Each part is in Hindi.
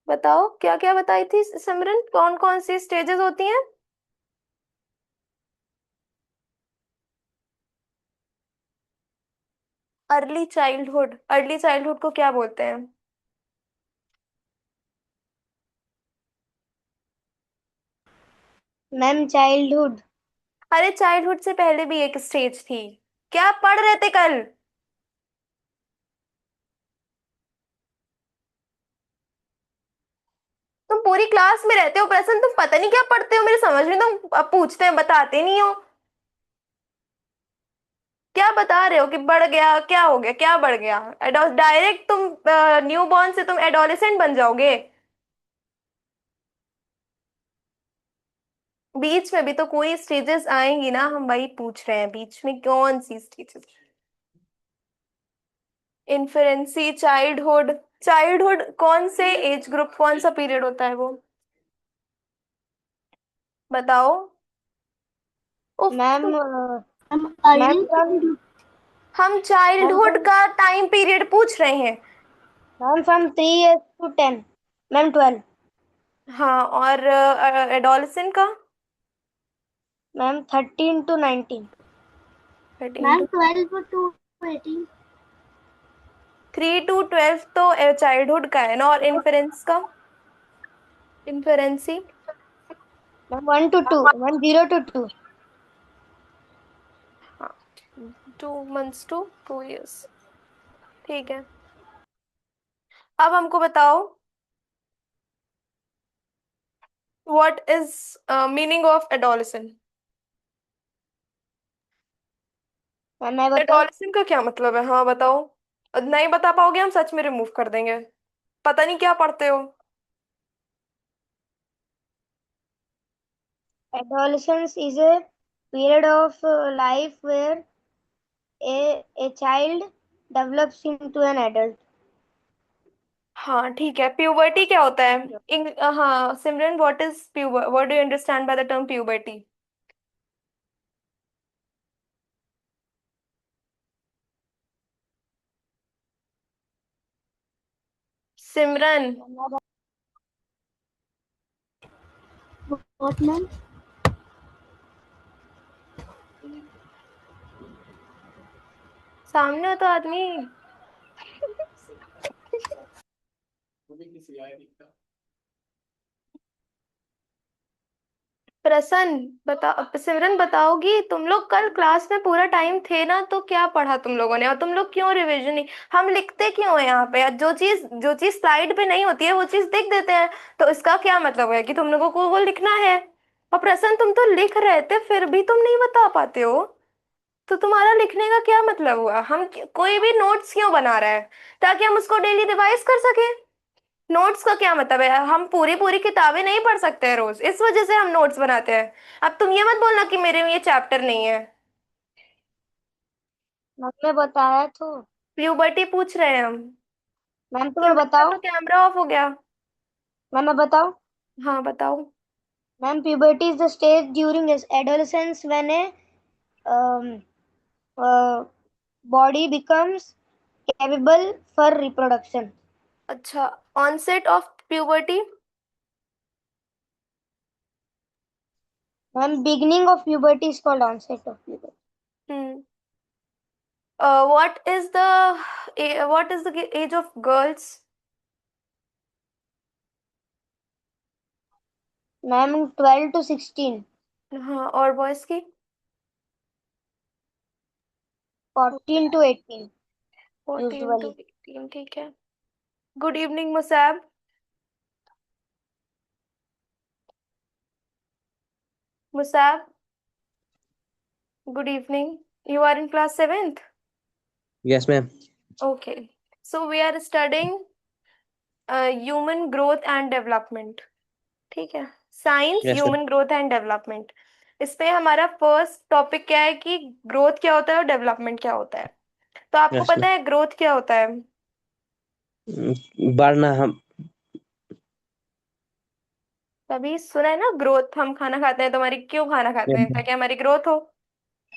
बताओ क्या क्या बताई थी सिमरन, कौन कौन सी स्टेजेस होती हैं? अर्ली चाइल्डहुड को क्या बोलते हैं? Ma'am childhood. अरे चाइल्डहुड से पहले भी एक स्टेज थी। क्या पढ़ रहे थे कल? तुम पूरी क्लास में रहते हो प्रसन्न, तुम पता नहीं क्या पढ़ते हो, मेरे समझ में तुम अब पूछते हैं बताते नहीं हो। क्या बता रहे हो कि बढ़ गया, क्या हो गया, क्या बढ़ गया? डायरेक्ट तुम न्यू बॉर्न से तुम एडोलेसेंट बन जाओगे? बीच में भी तो कोई स्टेजेस आएंगी ना, हम वही पूछ रहे हैं, बीच में कौन सी स्टेजेस? इन्फेरेंसी, चाइल्डहुड। चाइल्डहुड कौन से एज ग्रुप, कौन सा पीरियड होता है वो? बताओ। उफ। मैम हम मैम अर्ली फ्रॉम चाइल्डहुड। हम मैम चाइल्डहुड फ्रॉम का टाइम पीरियड पूछ रहे हैं। Ma'am from 3 years to 10। Ma'am 12। हाँ, और एडोलेसेंट का? Ma'am 13 to 19। 13 ma'am to 12 to 18। 3 to 12 तो चाइल्डहुड का है ना, और इन्फेरेंस का? Infancy? Ma'am 1 to 2। Ma'am 0 to 2। हाँ, 2 months to 2 years। ठीक है। अब हमको बताओ, what is meaning of adolescent? Ma'am मैं बताऊँ? एडोलेसेंट का क्या मतलब है, हाँ बताओ। नहीं बता पाओगे हम सच में रिमूव कर देंगे। पता नहीं क्या पढ़ते हो। Adolescence is a period of life where a child develops into an adult। हाँ ठीक है, प्यूबर्टी क्या होता है? हाँ Simran, what is puber, what do you understand by the term puberty? Simran. What ma'am? सामने हो तो आदमी। प्रसन्न, बता, सिमरन बताओगी? तुम लोग कल क्लास में पूरा टाइम थे ना, तो क्या पढ़ा तुम लोगों ने, और तुम लोग क्यों रिवीजन नहीं? हम लिखते क्यों है यहाँ पे? जो चीज स्लाइड पे नहीं होती है वो चीज लिख देते हैं। तो इसका क्या मतलब है कि तुम लोगों को वो लिखना है? और प्रसन्न, तुम तो लिख रहे थे फिर भी तुम नहीं बता पाते हो। तो तुम्हारा लिखने का क्या मतलब हुआ? कोई भी नोट्स क्यों बना रहा है? ताकि हम उसको डेली रिवाइज कर सके। नोट्स का क्या मतलब है? हम पूरी पूरी किताबें नहीं पढ़ सकते हैं रोज, इस वजह से हम नोट्स बनाते हैं। अब तुम ये मत बोलना कि मेरे में ये चैप्टर नहीं है। मैम मैं बताया तो। प्यूबर्टी पूछ रहे हैं हम। मैम तो मैं सिमरन का तो बताऊँ? कैमरा ऑफ हो गया। मैम मैं बताऊँ? हाँ बताओ। Ma'am puberty is the stage during adolescence when a um, body becomes capable for reproduction। अच्छा, onset of puberty? Ma'am beginning of puberty is called onset of puberty। हम्म। What is the age of girls? Ma'am 12 to 16। हाँ, और बॉयज की? 14 to 18 14 to usually। 18, ठीक है। Good evening Musaib. Musaib, good evening. You are in class 7th? Yes, ma'am. Okay. So we are studying human growth and development. ठीक है। Science, Yes, ma'am. Human growth and development. इसमें हमारा फर्स्ट टॉपिक क्या है कि ग्रोथ क्या होता है और डेवलपमेंट क्या होता है। तो आपको Yes, पता ma'am. है ग्रोथ क्या होता है? बढ़ना हम। तभी सुना है ना, ग्रोथ, हम खाना खाते हैं तो हमारी क्यों खाना खाते Yes, हैं? ma'am. ताकि हमारी ग्रोथ हो।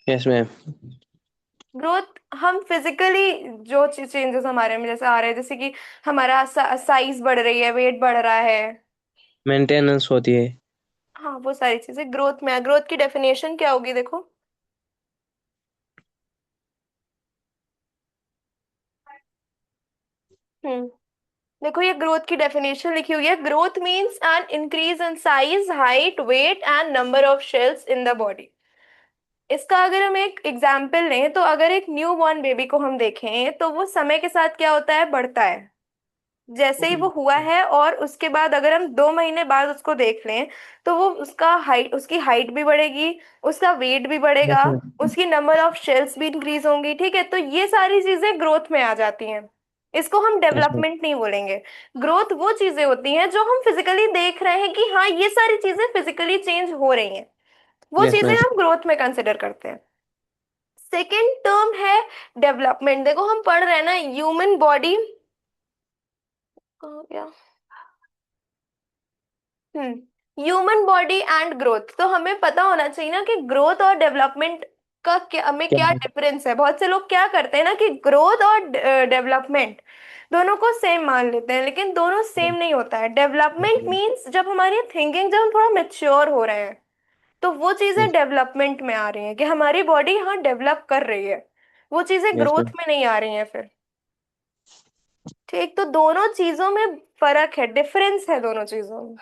Yes, ma'am. ग्रोथ हम फिजिकली जो चेंजेस हमारे में जैसे आ रहे हैं, जैसे कि हमारा साइज बढ़ रही है, वेट बढ़ रहा है। मेंटेनेंस होती है। हाँ, वो सारी चीजें ग्रोथ में है। ग्रोथ की डेफिनेशन क्या होगी देखो। हम्म देखो, ये ग्रोथ की डेफिनेशन लिखी हुई है। Growth means an increase in size, height, weight and number of cells in the body. इसका अगर हम एक एग्जाम्पल लें तो अगर एक न्यू बॉर्न बेबी को हम देखें तो वो समय के साथ क्या होता है, बढ़ता है। जैसे ही वो हुआ है और उसके बाद अगर हम 2 महीने बाद उसको देख लें तो वो उसकी हाइट भी बढ़ेगी, उसका वेट भी यस बढ़ेगा, मैम। उसकी नंबर ऑफ शेल्स भी इंक्रीज होंगी। ठीक है, तो ये सारी चीजें ग्रोथ में आ जाती हैं। इसको हम यस मैम। डेवलपमेंट नहीं बोलेंगे। ग्रोथ वो चीजें होती हैं जो हम फिजिकली देख रहे हैं कि हाँ ये सारी चीजें फिजिकली चेंज हो रही हैं, वो यस चीजें मैम। हम ग्रोथ में कंसिडर करते हैं। सेकेंड टर्म है डेवलपमेंट। देखो हम पढ़ रहे हैं ना, ह्यूमन बॉडी, कहाँ गया, ह्यूमन बॉडी एंड ग्रोथ। तो हमें पता होना चाहिए ना कि ग्रोथ और डेवलपमेंट का क्या, हमें क्या क्या है? डिफरेंस है। बहुत से लोग क्या करते हैं ना कि ग्रोथ और डेवलपमेंट दोनों को सेम मान लेते हैं, लेकिन दोनों सेम नहीं होता है। डेवलपमेंट मीन्स जब हमारी थिंकिंग, जब हम थोड़ा मेच्योर हो रहे हैं, तो वो चीजें यस। डेवलपमेंट में आ रही हैं कि हमारी बॉडी हाँ डेवलप कर रही है। वो चीजें यस ग्रोथ मैम। में नहीं आ रही हैं फिर। ठीक, तो दोनों चीजों में फर्क है, डिफरेंस है दोनों चीजों में।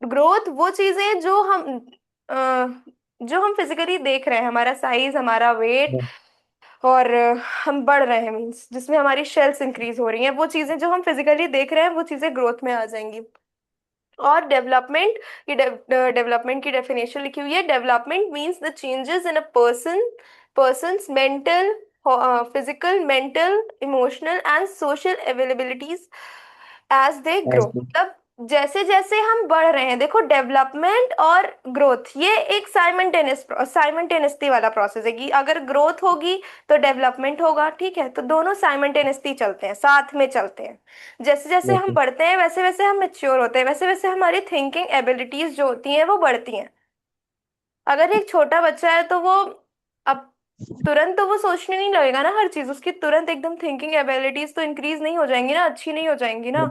ग्रोथ वो चीजें अ, जो हम फिजिकली देख रहे हैं, हमारा साइज, हमारा वेट, और हम बढ़ रहे हैं, मीन्स जिसमें हमारी शेल्स इंक्रीज हो रही हैं, वो चीजें जो हम फिजिकली देख रहे हैं वो चीजें ग्रोथ में आ जाएंगी। और डेवलपमेंट, ये डेवलपमेंट की डेफिनेशन लिखी हुई है। Development means the changes in a person's mental, physical, mental, emotional and social availabilities as they grow. Yes ma'am. मतलब जैसे जैसे हम बढ़ रहे हैं, देखो डेवलपमेंट और ग्रोथ ये एक साइमल्टेनियसली वाला प्रोसेस है कि अगर ग्रोथ होगी तो डेवलपमेंट होगा। ठीक है, तो दोनों साइमल्टेनियसली चलते हैं, साथ में चलते हैं। जैसे जैसे यस हम मैम। बढ़ते हैं वैसे वैसे हम मेच्योर होते हैं, वैसे वैसे हमारी थिंकिंग एबिलिटीज जो होती हैं वो बढ़ती हैं। अगर एक छोटा बच्चा है तो वो अब तुरंत तो वो सोचने नहीं लगेगा ना हर चीज, उसकी तुरंत एकदम थिंकिंग एबिलिटीज तो इंक्रीज नहीं हो जाएंगी ना, अच्छी नहीं हो जाएंगी ना।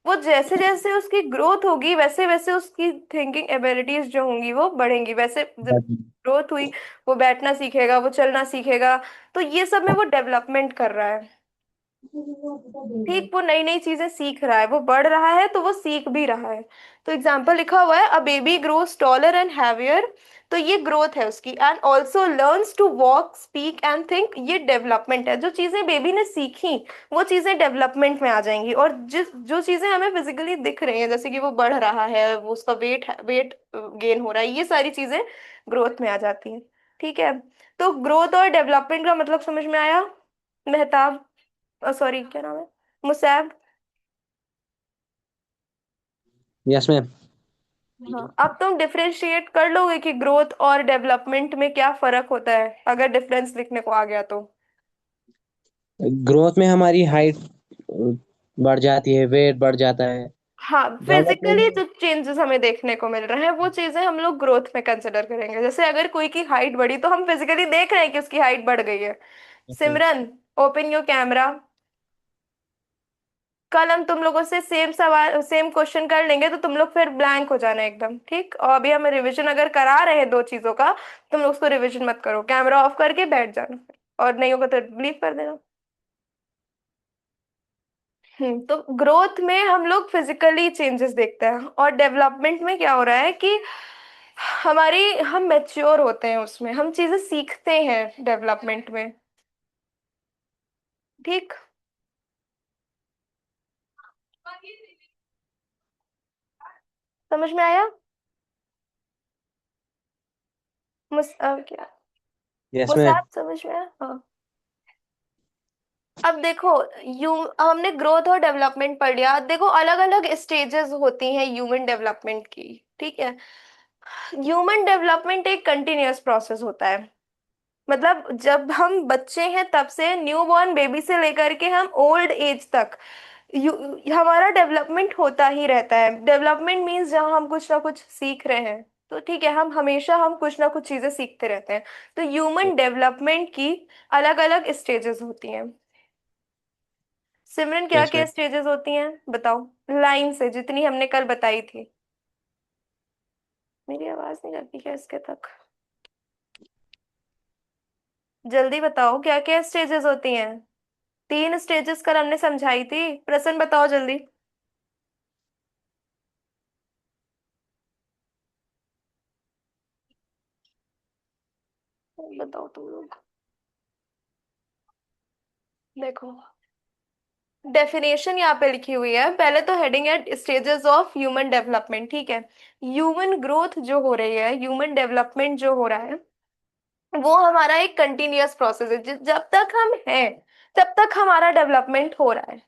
वो जैसे जैसे उसकी ग्रोथ होगी वैसे वैसे उसकी थिंकिंग एबिलिटीज जो होंगी वो बढ़ेंगी। वैसे जब ग्रोथ हुई, वो बैठना सीखेगा, वो चलना सीखेगा, तो ये सब में वो डेवलपमेंट कर रहा है। ठीक, वो नई नई चीजें सीख रहा है, वो बढ़ रहा है तो वो सीख भी रहा है। तो एग्जाम्पल लिखा हुआ है, a baby grows taller and heavier, तो ये ग्रोथ है उसकी। And also learns to walk, speak and think, ये डेवलपमेंट है। जो चीजें बेबी ने सीखी वो चीजें डेवलपमेंट में आ जाएंगी। और जिस जो चीजें हमें फिजिकली दिख रही हैं, जैसे कि वो बढ़ रहा है, वो उसका वेट गेन हो रहा है, ये सारी चीजें ग्रोथ में आ जाती हैं। ठीक है, तो ग्रोथ और डेवलपमेंट का मतलब समझ में आया मेहताब, सॉरी क्या नाम है, मुसैब। Yes ma'am. हाँ, अब तुम डिफरेंशिएट कर लोगे कि ग्रोथ और डेवलपमेंट में क्या फर्क होता है, अगर डिफरेंस लिखने को आ गया तो। ग्रोथ में हमारी हाइट बढ़ जाती है, वेट बढ़ जाता है। हाँ, फिजिकली डेवलपमेंट। जो चेंजेस हमें देखने को मिल रहे हैं वो चीजें हम लोग ग्रोथ में कंसिडर करेंगे। जैसे अगर कोई की हाइट बढ़ी तो हम फिजिकली देख रहे हैं कि उसकी हाइट बढ़ गई है। सिमरन, ओपन योर कैमरा। कल हम तुम लोगों से सेम सवाल, सेम क्वेश्चन कर लेंगे, तो तुम लोग फिर ब्लैंक हो जाना एकदम। ठीक, और अभी हम रिवीजन अगर करा रहे हैं दो चीजों का, तुम लोग उसको रिवीजन मत करो, कैमरा ऑफ करके बैठ जाना फिर। और नहीं होगा तो लीव कर देना। तो ग्रोथ में हम लोग फिजिकली चेंजेस देखते हैं, और डेवलपमेंट में क्या हो रहा है कि हम मैच्योर होते हैं, उसमें हम चीजें सीखते हैं डेवलपमेंट में। ठीक, समझ में आया। क्या यस मैम। मुसाब, समझ में आया, हाँ। अब देखो, यू हमने ग्रोथ और डेवलपमेंट पढ़ लिया। देखो अलग अलग स्टेजेस होती हैं ह्यूमन डेवलपमेंट की। ठीक है, ह्यूमन डेवलपमेंट एक कंटिन्यूअस प्रोसेस होता है। मतलब जब हम बच्चे हैं तब से, न्यू बॉर्न बेबी से लेकर के हम ओल्ड एज तक हमारा डेवलपमेंट होता ही रहता है। डेवलपमेंट मीन्स जहाँ हम कुछ ना कुछ सीख रहे हैं। तो ठीक है, हम कुछ ना कुछ चीजें सीखते रहते हैं। तो ह्यूमन डेवलपमेंट की अलग अलग स्टेजेस होती हैं। सिमरन, क्या यस क्या मैम। स्टेजेस होती हैं बताओ, लाइन से, जितनी हमने कल बताई थी। मेरी आवाज नहीं जाती क्या इसके तक? जल्दी बताओ क्या क्या स्टेजेस होती हैं। 3 स्टेजेस कल हमने समझाई थी, प्रसन्न बताओ जल्दी। बताओ तुम लोग। देखो, डेफिनेशन यहाँ पे लिखी हुई है, पहले तो हेडिंग है स्टेजेस ऑफ ह्यूमन डेवलपमेंट, ठीक है। ह्यूमन ग्रोथ जो हो रही है, ह्यूमन डेवलपमेंट जो हो रहा है, वो हमारा एक कंटिन्यूअस प्रोसेस है। जब तक हम हैं तब तक हमारा डेवलपमेंट हो रहा है,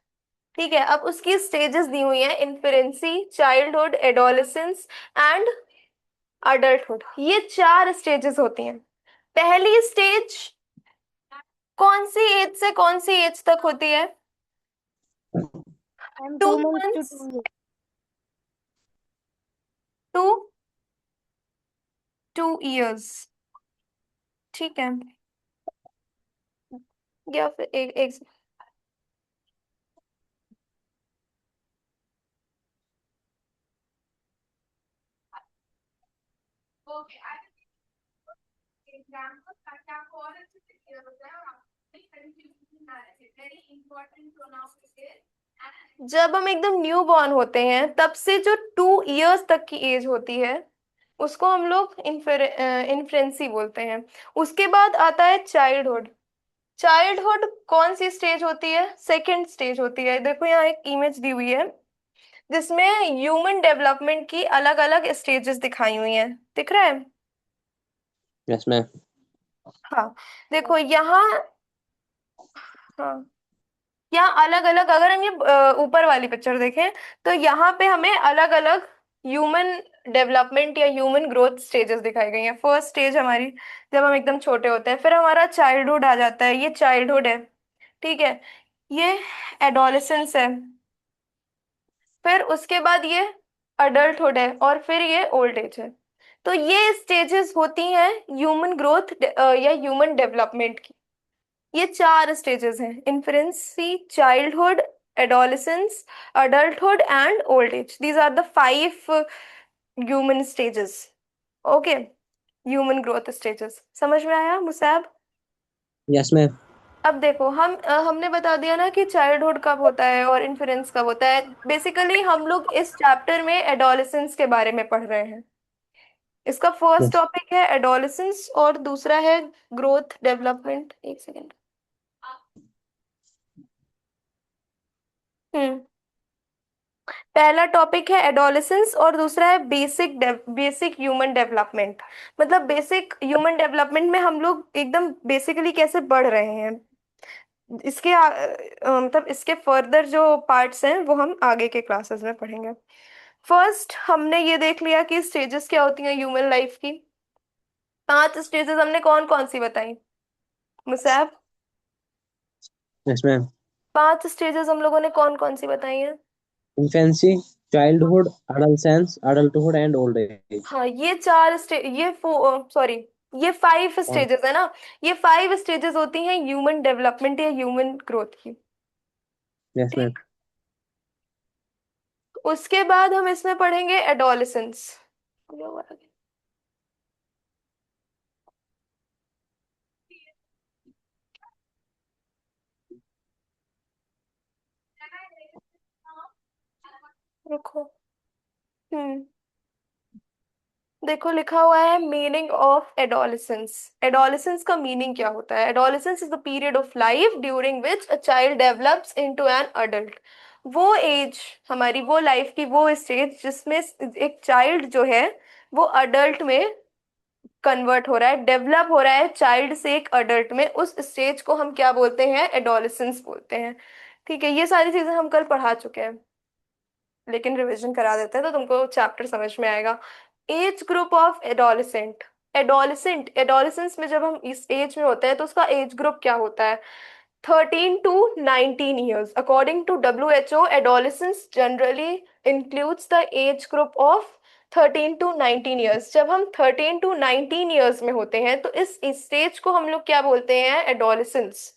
ठीक है। अब उसकी स्टेजेस दी हुई हैं, इन्फेरेंसी, चाइल्डहुड, एडोलेसेंस एंड अडल्टहुड। ये 4 स्टेजेस होती हैं। पहली स्टेज कौन सी एज से कौन सी एज तक होती है? I'm to 2 months to months 2 years. To 2 years, ठीक है। या फिर एक जब हम एकदम न्यू बॉर्न होते हैं तब से जो 2 इयर्स तक की एज होती है, उसको हम लोग इन्फ्रेंसी बोलते हैं। उसके बाद आता है चाइल्डहुड। चाइल्डहुड कौन सी स्टेज होती है? सेकेंड स्टेज होती है। देखो यहाँ एक इमेज दी हुई है जिसमें ह्यूमन डेवलपमेंट की अलग अलग स्टेजेस दिखाई हुई हैं, दिख रहा है? Yes ma'am. हाँ, देखो यहाँ, हाँ, यहाँ अलग अलग, अगर हम ये ऊपर वाली पिक्चर देखें तो यहाँ पे हमें अलग अलग ह्यूमन डेवलपमेंट या ह्यूमन ग्रोथ स्टेजेस दिखाई गई हैं। फर्स्ट स्टेज हमारी जब हम एकदम छोटे होते हैं, फिर हमारा चाइल्डहुड आ जाता है, ये चाइल्डहुड है, ठीक है। ये एडोलेसेंस है, फिर उसके बाद ये अडल्टहुड है, और फिर ये ओल्ड एज है। तो ये स्टेजेस होती हैं ह्यूमन ग्रोथ या ह्यूमन डेवलपमेंट की। ये 4 स्टेजेस हैं, infancy, childhood, adolescence, adulthood and old age. These are the 5 human stages. Okay, human growth stages समझ में आया मुसाब? Yes ma'am. अब देखो, हमने बता दिया ना कि चाइल्डहुड कब होता है और इन्फ्लुएंस कब होता है। बेसिकली हम लोग इस चैप्टर में एडोलेसेंस के बारे में पढ़ रहे हैं। इसका फर्स्ट यस। टॉपिक है एडोलेसेंस और दूसरा है ग्रोथ डेवलपमेंट। एक सेकेंड। हम्म, पहला टॉपिक है एडोलेसेंस और दूसरा है बेसिक ह्यूमन डेवलपमेंट। मतलब बेसिक ह्यूमन डेवलपमेंट में हम लोग एकदम बेसिकली कैसे बढ़ रहे हैं, मतलब इसके फर्दर जो पार्ट्स हैं वो हम आगे के क्लासेस में पढ़ेंगे। फर्स्ट हमने ये देख लिया कि स्टेजेस क्या होती हैं ह्यूमन लाइफ की। 5 स्टेजेस हमने कौन कौन सी बताई मुसाब? Yes ma'am. 5 स्टेजेस हम लोगों ने कौन कौन सी बताई हैं? Infancy, childhood, adolescence, adulthood and old age. हाँ, ये 4 स्टे ये सॉरी, ये 5 स्टेजेस है ना। ये 5 स्टेजेस होती हैं ह्यूमन डेवलपमेंट या ह्यूमन ग्रोथ की, यस मैम। ठीक। उसके बाद हम इसमें पढ़ेंगे एडोलेसेंस। रुको, हम्म, देखो लिखा हुआ है मीनिंग ऑफ एडोलेसेंस। एडोलेसेंस का मीनिंग क्या होता है? Adolescence is the period of life during which a child develops into an adult. वो एज, हमारी वो लाइफ की वो स्टेज जिसमें एक चाइल्ड जो है वो अडल्ट में कन्वर्ट हो रहा है, डेवलप हो रहा है चाइल्ड से एक अडल्ट में। उस स्टेज को हम क्या बोलते हैं? एडोलेसेंस बोलते हैं, ठीक है। ये सारी चीजें हम कल पढ़ा चुके हैं, लेकिन रिवीजन करा देते हैं तो तुमको चैप्टर समझ में आएगा। As group of adolescent. Adolescence में जब हम इस एज में होते हैं तो उसका एज ग्रुप क्या होता है? 13 to 19 years। According to WHO, adolescence generally includes the age group of 13 to 19 years. जब हम 13 to 19 ईयर्स में होते हैं तो इस स्टेज को हम लोग क्या बोलते हैं? एडोलेसेंस।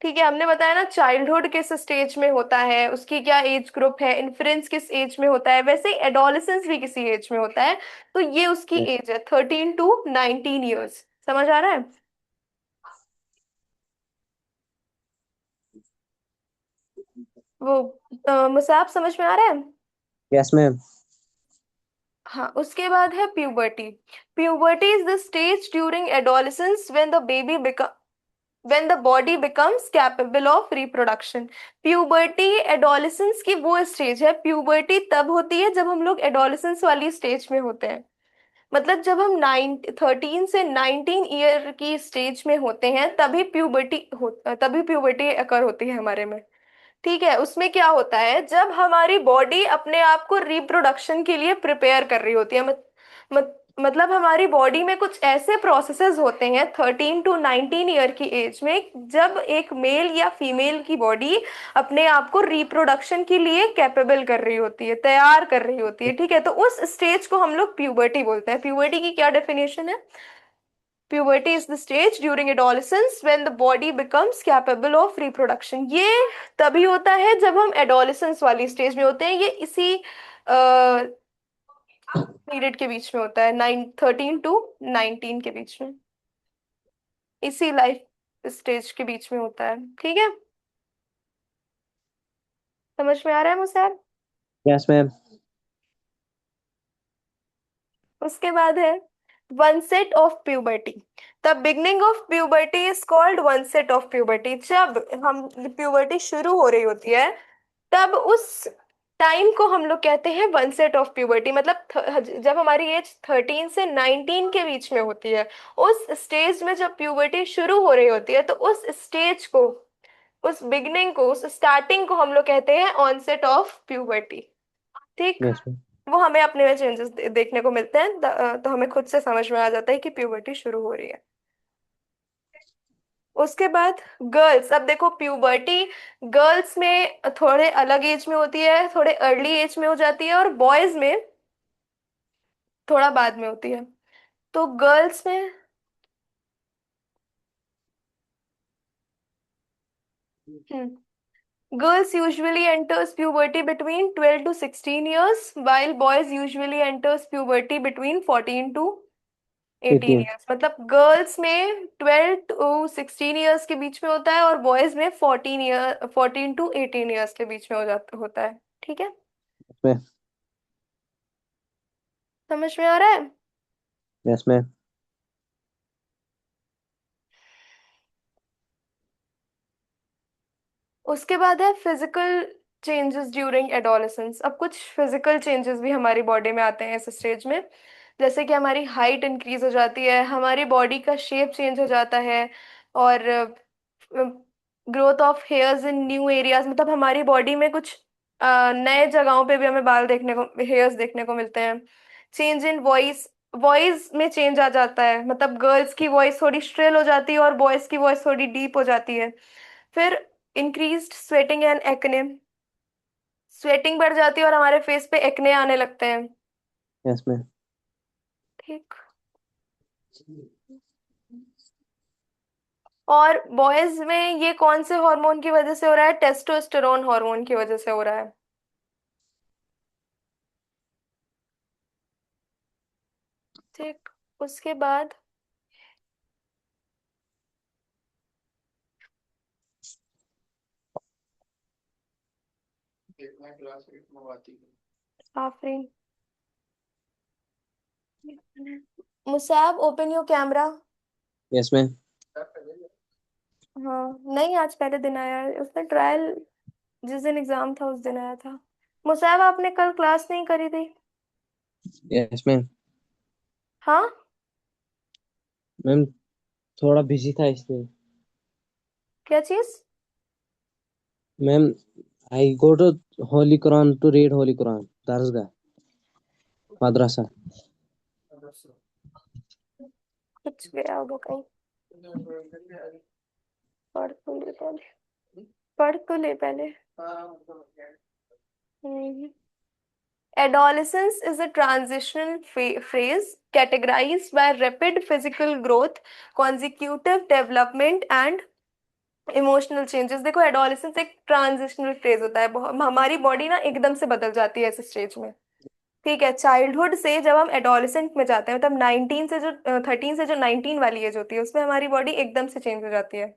ठीक है, हमने बताया ना चाइल्डहुड किस स्टेज में होता है, उसकी क्या एज ग्रुप है, इन्फ्रेंस किस एज में होता है, वैसे ही एडोलेसेंस भी किसी एज में होता है। तो ये उसकी yes, एज है 13 to 19 ईयर्स। समझ आ रहा है? वो मुसाब समझ में आ रहा है? yes ma'am. हाँ, उसके बाद है puberty. Puberty is the stage during adolescence when the body becomes capable of reproduction। Puberty adolescence की वो स्टेज है, प्यूबर्टी तब होती है जब हम लोग एडोलेसेंस वाली स्टेज में होते हैं। मतलब जब हम 13 से 19 ईयर की स्टेज में होते हैं तभी प्यूबर्टी अकर होती है हमारे में। ठीक है, उसमें क्या होता है, जब हमारी बॉडी अपने आप को रिप्रोडक्शन के लिए प्रिपेयर कर रही होती है। मतलब हमारी बॉडी में कुछ ऐसे प्रोसेसेस होते हैं 13 to 19 ईयर की एज में, जब एक मेल या फीमेल की बॉडी अपने आप को रिप्रोडक्शन के लिए कैपेबल कर रही होती है, तैयार कर रही होती है। ठीक है, तो उस स्टेज को हम लोग प्यूबर्टी बोलते हैं। प्यूबर्टी की क्या डेफिनेशन है? Puberty is the stage during adolescence when the body becomes capable of reproduction। ये तभी होता है जब हम adolescence वाली स्टेज में होते हैं। ये इसी पीरियड के बीच में होता है, 13 to 19 के बीच में, इसी लाइफ स्टेज के बीच में होता है। ठीक है, समझ में आ रहा है मुझे? Yes ma'am. उसके बाद है onset of puberty. The beginning of puberty is called onset of puberty. जब हम प्यूबर्टी शुरू हो रही होती है तब उस टाइम को हम लोग कहते हैं onset ऑफ प्यूबर्टी। मतलब जब हमारी एज 13 से 19 के बीच में होती है, उस स्टेज में जब प्यूबर्टी शुरू हो रही होती है, तो उस स्टेज को, उस बिगनिंग को, उस स्टार्टिंग को हम लोग कहते हैं onset ऑफ प्यूबर्टी। ठीक, Yes ma'am. वो हमें अपने में चेंजेस देखने को मिलते हैं, तो हमें खुद से समझ में आ जाता है कि प्यूबर्टी शुरू हो रही है। उसके बाद गर्ल्स। अब देखो प्यूबर्टी गर्ल्स में थोड़े अलग एज में होती है, थोड़े अर्ली एज में हो जाती है, और बॉयज में थोड़ा बाद में होती है। तो गर्ल्स में girls usually enters puberty between 12 to 16 years, while boys usually enters puberty between 14 to 18 18. Years. मतलब गर्ल्स में 12 to 16 ईयर्स के बीच में होता है, और बॉयज में 14 to 18 ईयर्स के बीच में होता है। ठीक है, Yes ma'am. समझ में आ रहा है? Yes ma'am. उसके बाद है फिजिकल चेंजेस ड्यूरिंग एडोलेसेंस। अब कुछ फिजिकल चेंजेस भी हमारी बॉडी में आते हैं इस स्टेज में। जैसे कि हमारी हाइट इंक्रीज हो जाती है, हमारी बॉडी का शेप चेंज हो जाता है, और growth of hairs in new areas. मतलब हमारी बॉडी में कुछ नए जगहों पे भी हमें बाल देखने को, हेयर्स देखने को मिलते हैं। चेंज इन वॉइस, वॉइस में चेंज आ जाता है। मतलब गर्ल्स की वॉइस थोड़ी श्रिल हो जाती है और बॉयज की वॉइस थोड़ी डीप हो जाती है। फिर increased sweating and acne, sweating बढ़ जाती है और हमारे फेस पे एक्ने आने लगते हैं। Yes ma'am. ठीक, और बॉयज में ये कौन से हार्मोन की वजह से हो रहा है? टेस्टोस्टेरोन हार्मोन की वजह से हो रहा है। ठीक, उसके बाद Afreen, Musab open your camera. Yes ma'am. हाँ, नहीं, आज पहले दिन आया है उसने ट्रायल, जिस दिन एग्जाम था उस दिन आया था। मुसाब आपने कल क्लास नहीं करी थी? Yes ma'am. हाँ, मैम थोड़ा बिजी था इसलिए. क्या चीज? Ma'am I go to Holy Quran to read Holy Quran. Darsgah. Madrasa. कुछ गया होगा कहीं। पढ़ तो ले पहले, पढ़ तो ले पहले। Adolescence is a transitional phase categorized by rapid physical growth, consecutive development and emotional changes. देखो एडोलेसेंस एक ट्रांजिशनल फेज होता है, हमारी बॉडी ना एकदम से बदल जाती है इस स्टेज में। ठीक है, चाइल्डहुड से जब हम एडोलेसेंट में जाते हैं, मतलब 19 से जो 13 से जो 19 वाली एज होती है, उसमें हमारी बॉडी एकदम से चेंज हो जाती है।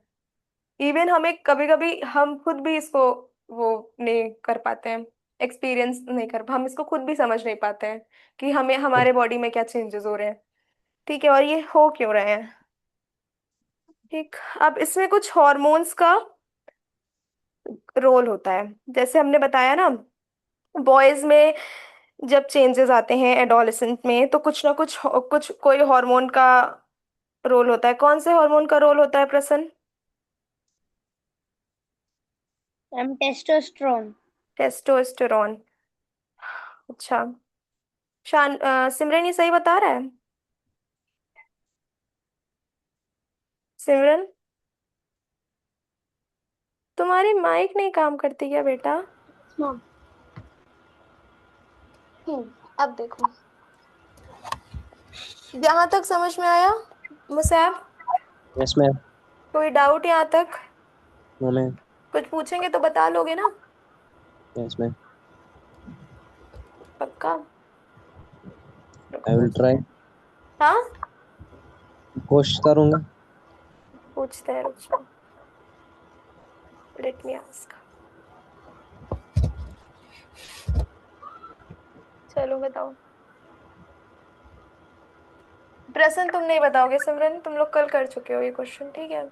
इवन हमें कभी कभी हम खुद भी इसको वो नहीं कर पाते हैं, एक्सपीरियंस नहीं कर, हम इसको खुद भी समझ नहीं पाते हैं कि हमें हमारे बॉडी में क्या चेंजेस हो रहे हैं। ठीक है, और ये हो क्यों रहे हैं। ठीक, अब इसमें कुछ हॉर्मोन्स का रोल होता है। जैसे हमने बताया ना, बॉयज में जब चेंजेस आते हैं एडोलेसेंट में, तो कुछ ना कुछ कुछ कोई हार्मोन का रोल होता है। कौन से हार्मोन का रोल होता है प्रसन्न? टेस्टोस्टेरोन। टेस्टोस्टेरोन। अच्छा, सिमरन ये सही बता रहा है? सिमरन, तुम्हारी माइक नहीं काम करती क्या बेटा? Mom. अब देखो, यहाँ तक समझ में आया मुसैब? Yes, ma'am. कोई डाउट यहाँ तक? No, ma'am. कुछ पूछेंगे तो बता लोगे ना? Yes, ma'am. पक्का? I will try. हाँ, कोशिश करूंगा। पूछते हैं, रुको, लेट मी आस्क। चलो बताओ। प्रश्न तुम नहीं बताओगे सिमरन, तुम लोग कल कर चुके हो ये क्वेश्चन, ठीक है?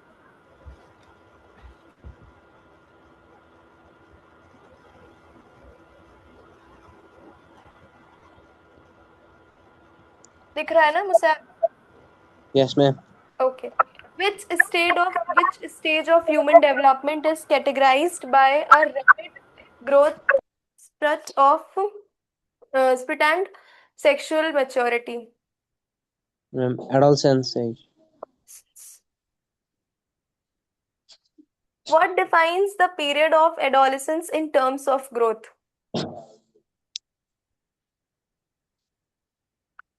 दिख रहा है ना मुझे? Yes, ma'am. Okay. Which stage of human development is categorized by a rapid growth spurt of spurt and sexual maturity? Ma'am, adolescence age. What defines the period of adolescence in terms of growth?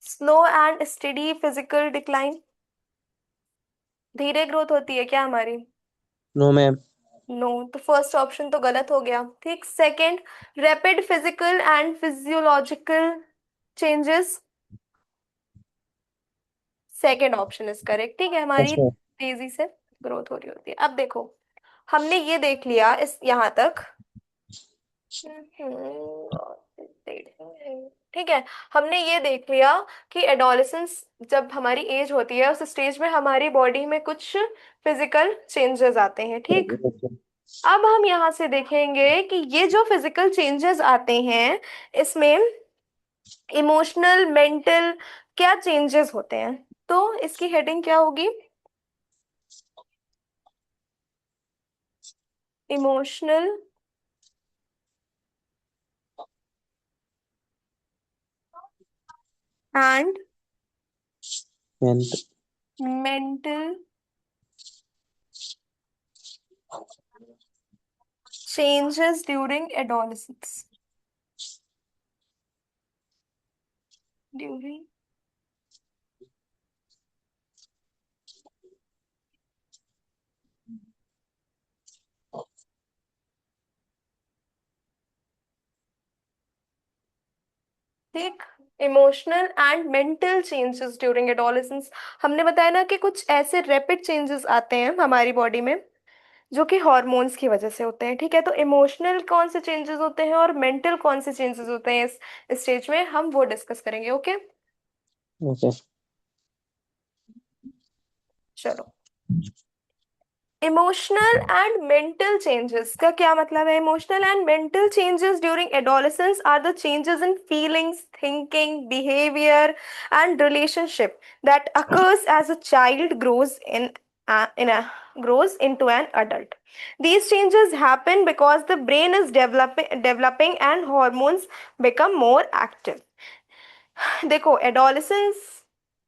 Slow and steady physical decline? धीरे ग्रोथ होती है क्या हमारी? No, ma'am. नो, तो फर्स्ट ऑप्शन तो गलत हो गया। ठीक, second, rapid physical and physiological changes, second option is correct. ठीक है, Yes, हमारी ma'am. तेजी से ग्रोथ हो रही होती है। अब देखो, हमने ये देख लिया इस यहाँ तक। ठीक है, हमने ये देख लिया कि एडोलेसेंस जब हमारी एज होती है, उस स्टेज में हमारी बॉडी में कुछ फिजिकल चेंजेस आते हैं। ठीक, अब हम यहाँ से देखेंगे कि ये जो फिजिकल चेंजेस आते हैं, इसमें इमोशनल, मेंटल क्या चेंजेस होते हैं। तो इसकी हेडिंग क्या होगी? Emotional and And mental changes during adolescence. During ठीक, emotional and mental changes during adolescence. हमने बताया ना कि कुछ ऐसे रैपिड चेंजेस आते हैं हमारी बॉडी में जो कि हॉर्मोन्स की वजह से होते हैं। ठीक है, तो इमोशनल कौन से चेंजेस होते हैं और मेंटल कौन से चेंजेस होते हैं इस स्टेज में, हम वो डिस्कस करेंगे। Okay, okay. चलो। इमोशनल एंड मेंटल चेंजेस का क्या मतलब है? Emotional and mental changes during adolescence are the changes in feelings, thinking, behaviour and relationship that occurs as a child grows grows into an adult. These changes happen because the brain is developing and hormones become more active. देखो, एडोलेसेंस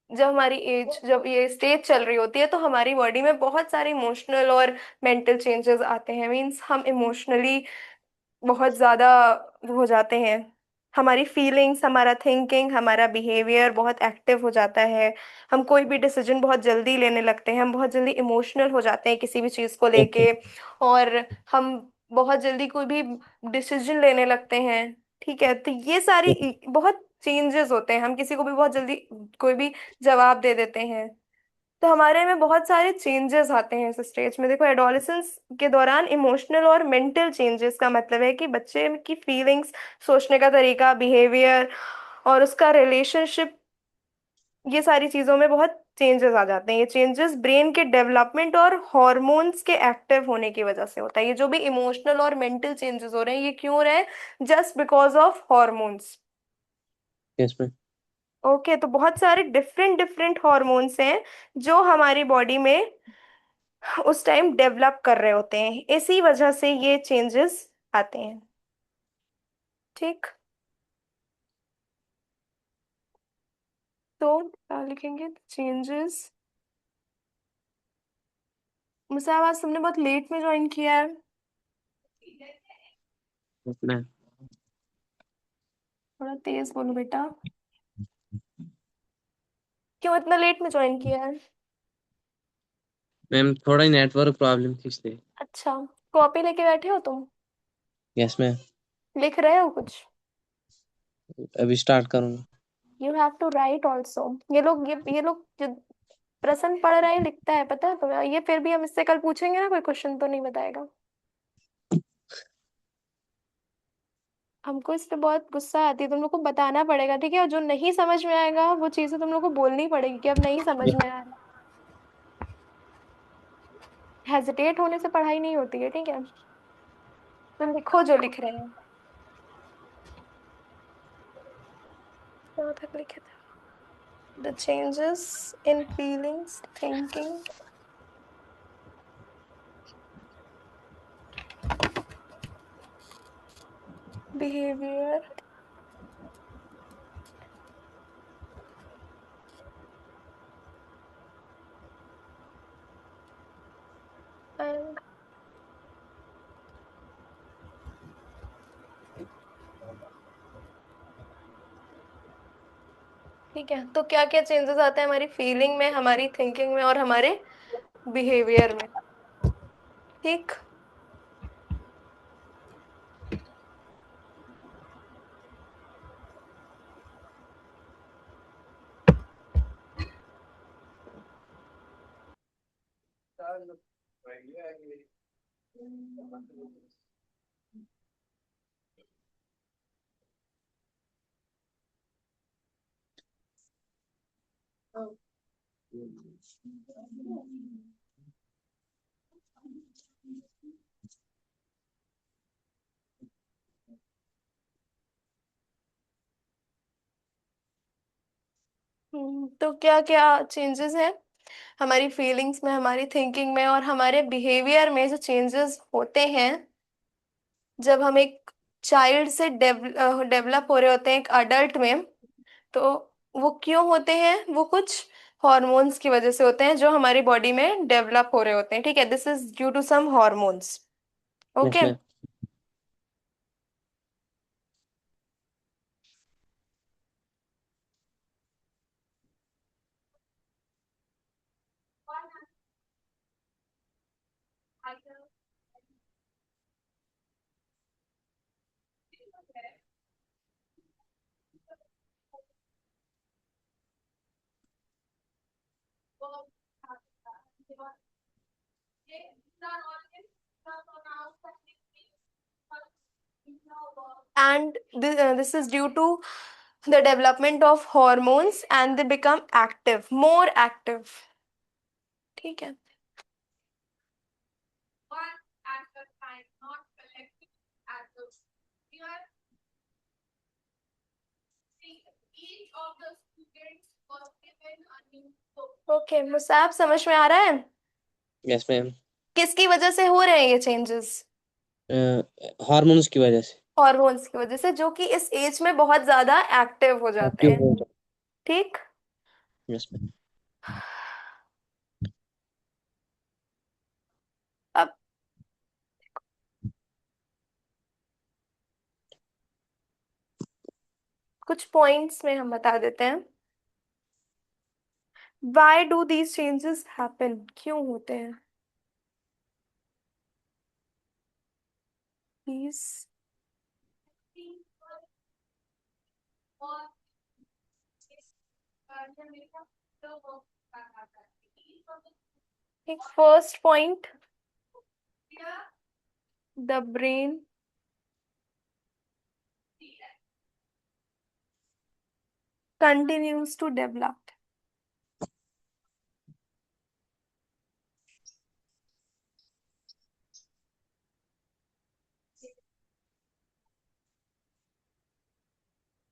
जब हमारी एज, जब ये स्टेज चल रही होती है, तो हमारी बॉडी में बहुत सारे इमोशनल और मेंटल चेंजेस आते हैं। मीन्स हम इमोशनली बहुत ज्यादा वो हो जाते हैं, हमारी फीलिंग्स, हमारा थिंकिंग, हमारा बिहेवियर बहुत एक्टिव हो जाता है। हम कोई भी डिसीजन बहुत जल्दी लेने लगते हैं, हम बहुत जल्दी इमोशनल हो जाते हैं किसी भी चीज़ को ओके। लेके। और हम बहुत जल्दी कोई भी डिसीजन लेने लगते हैं। ठीक है, तो ये सारी बहुत चेंजेस होते हैं। हम किसी को भी बहुत जल्दी कोई भी जवाब दे देते हैं। तो हमारे में बहुत सारे चेंजेस आते हैं इस स्टेज में। देखो, एडोलेसेंस के दौरान इमोशनल और मेंटल चेंजेस का मतलब है कि बच्चे की फीलिंग्स, सोचने का तरीका, बिहेवियर और उसका रिलेशनशिप, ये सारी चीजों में बहुत चेंजेस आ जाते हैं। ये चेंजेस ब्रेन के डेवलपमेंट और हॉर्मोन्स के एक्टिव होने की वजह से होता है। ये जो भी इमोशनल और मेंटल चेंजेस हो रहे हैं, ये क्यों हो रहे हैं? Just because of hormones. Yes ma'am. Okay, तो बहुत सारे डिफरेंट डिफरेंट हॉर्मोन्स हैं जो हमारी बॉडी में उस टाइम डेवलप कर रहे होते हैं। इसी वजह से ये चेंजेस आते हैं। ठीक, तो क्या लिखेंगे? चेंजेस। मुझे आज तुमने बहुत लेट में ज्वाइन किया है। मैम थोड़ा तेज बोलो बेटा। क्यों इतना लेट में ज्वाइन किया है? मैम थोड़ा ही नेटवर्क प्रॉब्लम थी इसलिए। अच्छा, कॉपी लेके बैठे हो तुम? Yes ma'am. लिख रहे हो कुछ? अभी स्टार्ट करूँगा। You have to write also. ये लोग जो प्रश्न पढ़ रहा है लिखता है, पता है तुम्हें? ये फिर भी हम इससे कल पूछेंगे ना, कोई क्वेश्चन तो नहीं बताएगा। हमको इस पे बहुत गुस्सा आती है। तुम लोग को बताना पड़ेगा, ठीक है? और जो नहीं समझ में आएगा वो चीजें तुम लोग को बोलनी पड़ेगी कि अब नहीं समझ में आ रहा। हेजिटेट होने से पढ़ाई नहीं होती है, ठीक है? तुम लिखो जो लिख रहे हैं। कहाँ तक लिखे थे? The changes in feelings, thinking, behaviour and. ठीक है, तो क्या क्या चेंजेस आते हैं हमारी फीलिंग में, हमारी थिंकिंग में और हमारे बिहेवियर में? ठीक। तो क्या क्या चेंजेस हैं हमारी फीलिंग्स में, हमारी थिंकिंग में और हमारे बिहेवियर में? जो चेंजेस होते हैं जब हम एक चाइल्ड से डेवलप हो रहे होते हैं एक अडल्ट में, तो वो क्यों होते हैं? वो कुछ हॉर्मोन्स की वजह से होते हैं जो हमारी बॉडी में डेवलप हो रहे होते हैं। ठीक है, this is due to some hormones. Yes okay. Ma'am. And this is due to the development of hormones and they become active, more active। ठीक है। ओके, मुसाब समझ में आ रहा है? Yes ma'am. किसकी वजह से हो रहे हैं ये चेंजेस? हार्मोन्स की वजह से। हॉर्मोन्स की वजह से, जो कि इस एज में बहुत ज्यादा एक्टिव हो जाते एक्टिव हैं। हो। ठीक। Yes ma'am. अब कुछ पॉइंट्स में हम बता देते हैं। Why do these changes happen? क्यों होते हैं these? एक first point, the brain continues to develop.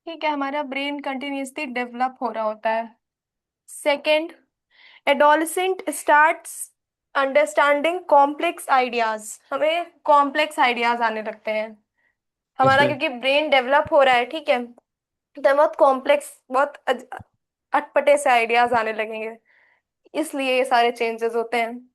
ठीक है, हमारा ब्रेन कंटिन्यूसली डेवलप हो रहा होता है। Second, adolescent starts understanding complex ideas, हमें कॉम्प्लेक्स आइडियाज आने लगते हैं। यस हमारा मैम। क्योंकि ब्रेन डेवलप हो रहा है, ठीक है, तो बहुत कॉम्प्लेक्स, बहुत अटपटे से आइडियाज आने लगेंगे, इसलिए ये सारे चेंजेस होते हैं।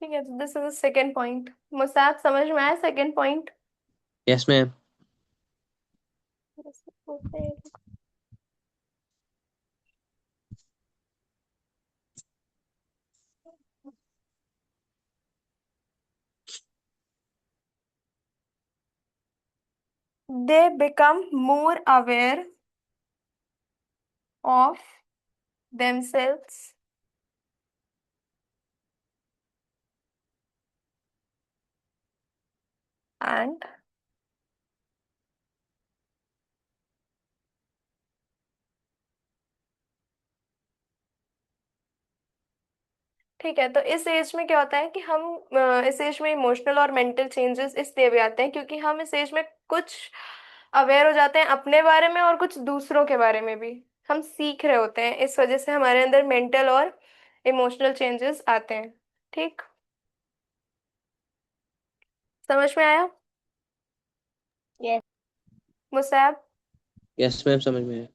ठीक है, तो this is second point. Musab, समझ में आया second point? Yes ma'am. They become more aware of themselves and ठीक है, तो इस एज में क्या होता है कि हम इस एज में इमोशनल और मेंटल चेंजेस इसलिए भी आते हैं क्योंकि हम इस एज में कुछ अवेयर हो जाते हैं अपने बारे में और कुछ दूसरों के बारे में भी हम सीख रहे होते हैं, इस वजह से हमारे अंदर मेंटल और इमोशनल चेंजेस आते हैं। ठीक, समझ में आया Yes. मुसाब? यस मैम, समझ में आया।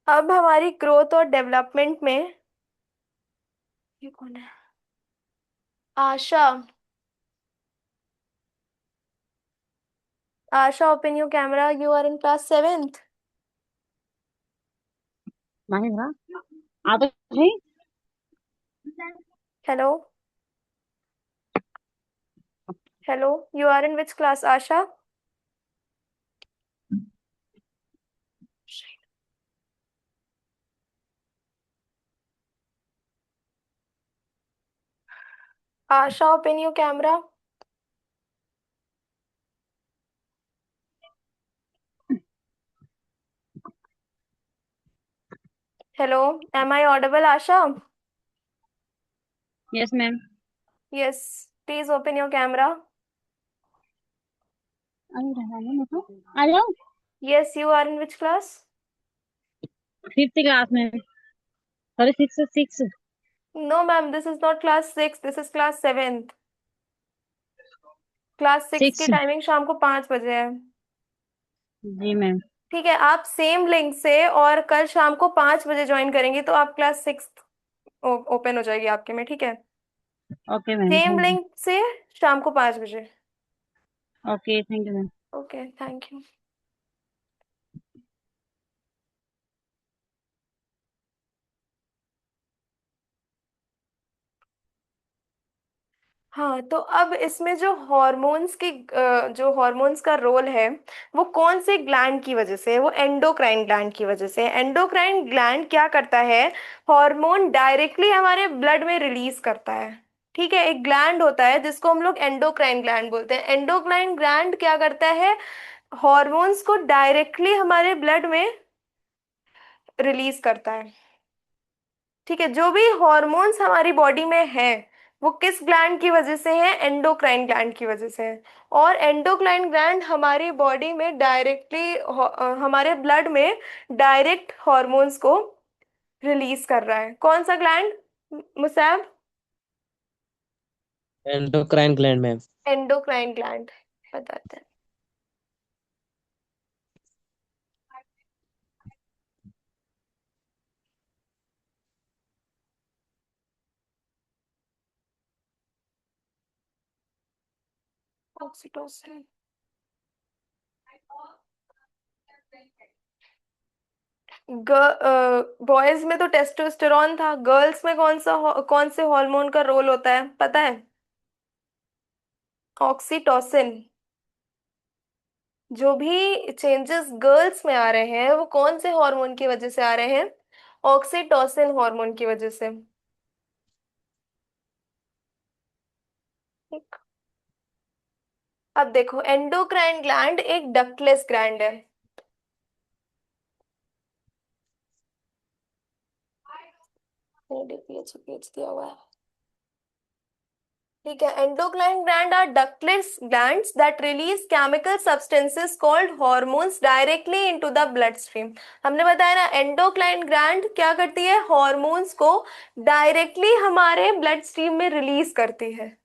अब हमारी ग्रोथ और डेवलपमेंट में, ये कौन है? Asha. Asha, open your camera, you are in class 7th। Mahendra आप नहीं। Hello, hello, you are in which class Asha? Asha, open your camera. Hello, am I audible Asha? Yes ma'am. Yes, please open your camera. अरे रहने दो तो। आ जाओ। Yes, you are in which class? 5th class में। Sorry 6 6। No ma'am, this is not class 6, this is class 7th। Class 6 की 6। टाइमिंग शाम को 5 बजे है। जी मैम। ठीक है, आप सेम लिंक से और कल शाम को 5 बजे ज्वाइन करेंगे तो आप क्लास 6 ओपन हो जाएगी आपके में, ठीक है? Okay ma'am, same thank you. Link से शाम को 5 बजे। Okay, thank you ma'am. Okay, thank you. हाँ, तो अब इसमें जो हॉर्मोन्स का रोल है वो कौन से ग्लैंड की वजह से है? वो एंडोक्राइन ग्लैंड की वजह से है। एंडोक्राइन ग्लैंड क्या करता है? हार्मोन डायरेक्टली हमारे ब्लड में रिलीज करता है। ठीक है, एक ग्लैंड होता है जिसको हम लोग एंडोक्राइन ग्लैंड बोलते हैं। एंडोक्राइन ग्लैंड क्या करता है? हॉर्मोन्स को डायरेक्टली हमारे ब्लड में रिलीज करता है। ठीक है, जो भी हॉर्मोन्स हमारी बॉडी में है वो किस ग्लैंड की वजह से है? एंडोक्राइन ग्लैंड की वजह से है। और एंडोक्राइन ग्लैंड हमारी बॉडी में डायरेक्टली हमारे ब्लड में डायरेक्ट हॉर्मोन्स को रिलीज कर रहा है। कौन सा gland Musayyib? Endocrine gland ma'am. Endocrine gland बताते हैं। ऑक्सीटोसिन। बॉयज में तो टेस्टोस्टेरॉन था, गर्ल्स में कौन से हार्मोन का रोल होता है पता है? ऑक्सीटोसिन। जो भी चेंजेस गर्ल्स में आ रहे हैं वो कौन से हार्मोन की वजह से आ रहे हैं? ऑक्सीटोसिन हार्मोन की वजह से। ठीक। अब देखो, एंडोक्राइन ग्लैंड एक डक्टलेस ग्लैंड है। डीपीएच दिया हुआ है। ठीक है, endocrine gland are ductless glands that release chemical substances called hormones directly into the bloodstream. हमने बताया ना, एंडोक्राइन ग्लैंड क्या करती है? हॉर्मोन्स को डायरेक्टली हमारे ब्लड स्ट्रीम में रिलीज करती है।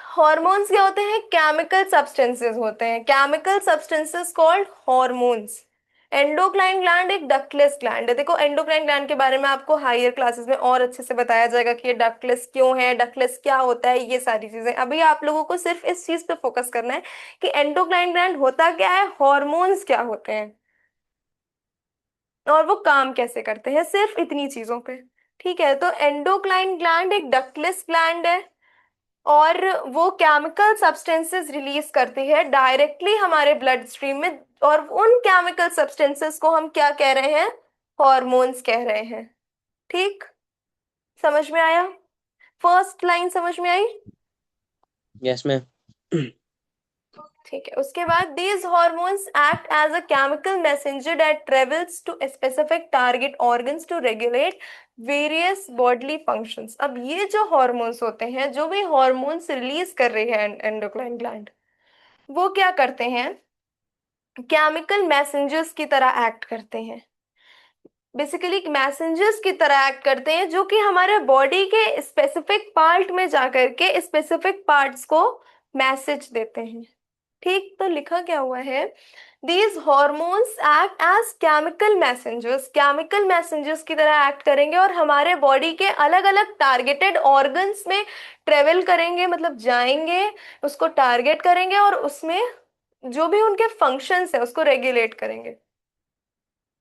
हॉर्मोन्स क्या होते हैं? केमिकल सब्सटेंसेस होते हैं, chemical substances called hormones. Endocrine gland एक डक्टलेस ग्लैंड है। देखो, एंडोक्राइन ग्लैंड के बारे में आपको हायर क्लासेस में और अच्छे से बताया जाएगा कि ये डक्टलेस क्यों है, डक्टलेस क्या होता है, ये सारी चीजें। अभी आप लोगों को सिर्फ इस चीज पे फोकस करना है कि एंडोक्राइन ग्लैंड होता क्या है, हॉर्मोन्स क्या होते हैं और वो काम कैसे करते हैं, सिर्फ इतनी चीजों पे। ठीक है, तो एंडोक्राइन ग्लैंड एक डक्टलेस ग्लैंड है और वो केमिकल सब्सटेंसेस रिलीज करती है डायरेक्टली हमारे ब्लड स्ट्रीम में। और उन केमिकल सब्सटेंसेस को हम क्या कह रहे हैं? हॉर्मोन्स कह रहे हैं। ठीक, समझ में आया? फर्स्ट लाइन समझ में आई? Yes ma'am. ठीक है, उसके बाद these hormones act as a chemical messenger that travels to specific target organs to regulate various bodily functions. अब ये जो हॉर्मोन्स होते हैं, जो भी हॉर्मोन्स रिलीज कर रही है एंडोक्राइन ग्लैंड, वो क्या करते हैं? केमिकल मैसेंजर्स की तरह एक्ट करते हैं। बेसिकली मैसेंजर्स की तरह एक्ट करते हैं जो कि हमारे बॉडी के स्पेसिफिक पार्ट में जाकर के स्पेसिफिक पार्ट्स को मैसेज देते हैं। ठीक, तो लिखा क्या हुआ है? These hormones act as chemical messengers, chemical messengers की तरह एक्ट करेंगे और हमारे बॉडी के अलग अलग टारगेटेड ऑर्गन्स में ट्रेवल करेंगे, मतलब जाएंगे, उसको टारगेट करेंगे और उसमें जो भी उनके फंक्शंस है उसको रेगुलेट करेंगे।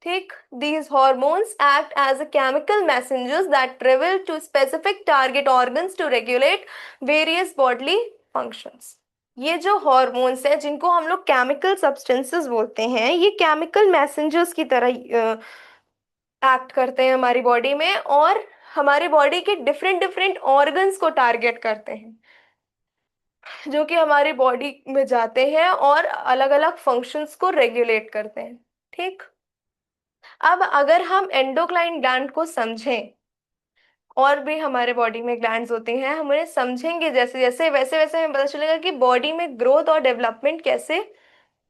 ठीक, these hormones act as a chemical messengers that travel to specific target organs to regulate various bodily functions। ये जो हॉर्मोन्स हैं जिनको हम लोग केमिकल सब्सटेंसेस बोलते हैं, ये केमिकल मैसेंजर्स की तरह एक्ट करते हैं हमारी बॉडी में और हमारी बॉडी के डिफरेंट डिफरेंट ऑर्गन्स को टारगेट करते हैं, जो कि हमारी बॉडी में जाते हैं और अलग अलग फंक्शंस को रेगुलेट करते हैं। ठीक, अब अगर हम एंडोक्राइन ग्लैंड को समझें, और भी हमारे बॉडी में ग्लैंड्स होती हैं, हम उन्हें समझेंगे जैसे जैसे, वैसे वैसे हमें पता चलेगा कि बॉडी में ग्रोथ और डेवलपमेंट कैसे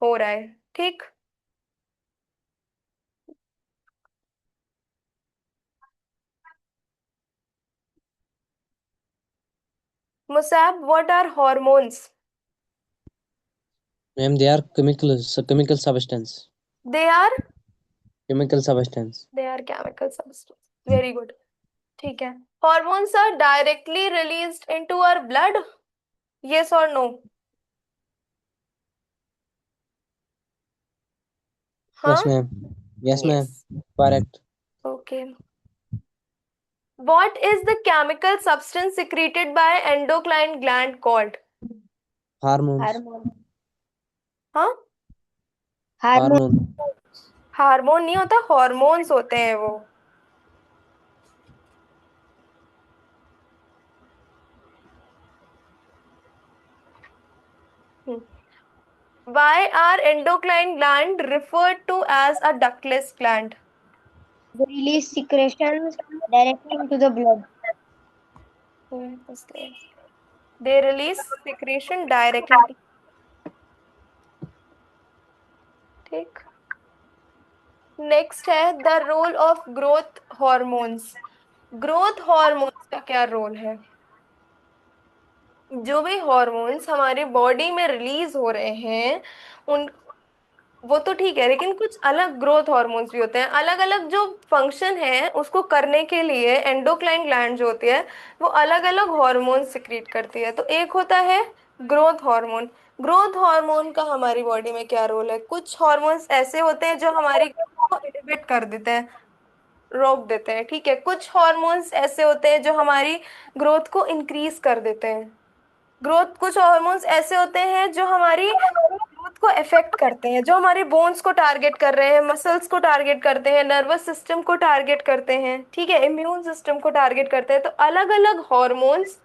हो रहा है। ठीक। Musab, what are hormones? Ma'am they are chemical substance. They are Chemical substance. Chemical substance. Very good. ठीक है। Hormones are directly released into our blood, yes और नो? हाँ। Yes ma'am. Yes ma'am. Yes. Correct. Okay. What is the chemical substance secreted by endocrine gland called? Hormones. Hormone. हाँ, हार्मोन। Hormone. हार्मोन नहीं होता, हॉर्मोन्स होते हैं वो। Why are endocrine gland referred to as a ductless gland? They release secretions directly into the blood. They release secretion directly. ठीक। नेक्स्ट है the role of growth hormones. Growth hormones का क्या रोल है? जो भी हॉर्मोन्स हमारी बॉडी में रिलीज हो रहे हैं उन वो तो ठीक है, लेकिन कुछ अलग ग्रोथ हॉर्मोन्स भी होते हैं, अलग अलग जो फंक्शन है उसको करने के लिए एंडोक्राइन ग्लैंड जो होती है वो अलग अलग हॉर्मोन सिक्रीट करती है। तो एक होता है ग्रोथ हार्मोन। ग्रोथ हार्मोन का हमारी बॉडी में क्या रोल है? कुछ हॉर्मोन्स ऐसे होते हैं जो हमारी growth को इनहिबिट कर देते हैं, रोक देते हैं। ठीक है। कुछ हॉर्मोन्स ऐसे होते हैं जो हमारी ग्रोथ को इंक्रीज कर देते हैं। कुछ हार्मोन्स ऐसे होते हैं जो हमारी ग्रोथ को अफेक्ट करते हैं, जो हमारे बोन्स को टारगेट कर रहे हैं, मसल्स को टारगेट करते हैं, नर्वस सिस्टम को टारगेट करते हैं, ठीक है, इम्यून सिस्टम को टारगेट करते हैं। तो अलग अलग हॉर्मोन्स